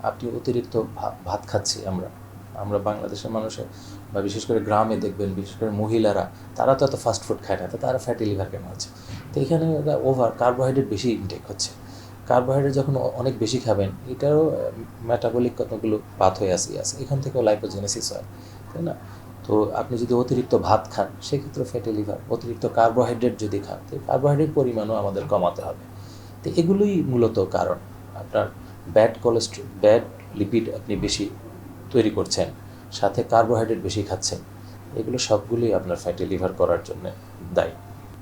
আপনি অতিরিক্ত ভাত খাচ্ছি আমরা বাংলাদেশের মানুষের বা বিশেষ করে গ্রামে দেখবেন, বিশেষ করে মহিলারা, তারা তো এত ফাস্ট ফুড খায় না, তো তারা ফ্যাটি লিভার কেন আছে? তো এখানে ওভার কার্বোহাইড্রেট বেশি ইনটেক হচ্ছে। কার্বোহাইড্রেট যখন অনেক বেশি খাবেন, এটারও মেটাবলিক কতগুলো পাথওয়ে আছে, এখান থেকেও লাইপোজেনেসিস হয়, তাই না? তো আপনি যদি অতিরিক্ত ভাত খান, সেক্ষেত্রে ফ্যাটি লিভার। অতিরিক্ত কার্বোহাইড্রেট যদি খান, তো কার্বোহাইড্রেট পরিমাণও আমাদের কমাতে হবে। তো এগুলোই মূলত কারণ। আপনার ব্যাড লিপিড আপনি বেশি তৈরি করছেন, সাথে কার্বোহাইড্রেট বেশি খাচ্ছেন, এগুলো সবগুলোই আপনার ফ্যাটি লিভার করার জন্য দায়ী।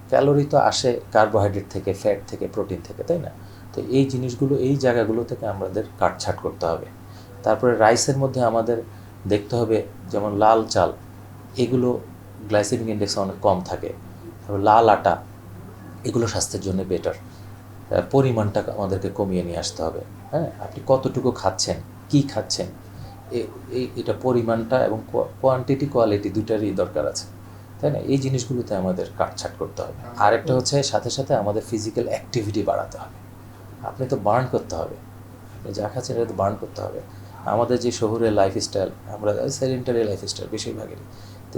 ক্যালোরি তো আসে কার্বোহাইড্রেট থেকে, ফ্যাট থেকে, প্রোটিন থেকে, তাই না? তো এই জিনিসগুলো, এই জায়গাগুলো থেকে আমাদের কাটছাট করতে হবে। তারপরে রাইসের মধ্যে আমাদের দেখতে হবে, যেমন লাল চাল, এগুলো গ্লাইসেমিক ইন্ডেক্স অনেক কম থাকে। তারপর লাল আটা, এগুলো স্বাস্থ্যের জন্য বেটার। পরিমাণটা আমাদেরকে কমিয়ে নিয়ে আসতে হবে। হ্যাঁ, আপনি কতটুকু খাচ্ছেন, কি খাচ্ছেন, এটা পরিমাণটা এবং কোয়ান্টিটি কোয়ালিটি দুটারই দরকার আছে, তাই না? এই জিনিসগুলোতে আমাদের কাটছাট করতে হবে। আরেকটা হচ্ছে, সাথে সাথে আমাদের ফিজিক্যাল অ্যাক্টিভিটি বাড়াতে হবে। আপনি তো বার্ন করতে হবে, আপনি যা খাচ্ছেন এটা তো বার্ন করতে হবে। আমাদের যে শহুরে লাইফস্টাইল, আমরা সেডেন্টারি লাইফস্টাইল বেশিরভাগেরই, তো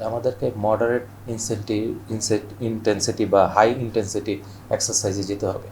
আমাদেরকে মডারেট ইনটেন্সিটি বা হাই ইন্টেন্সিটি এক্সারসাইজে যেতে হবে।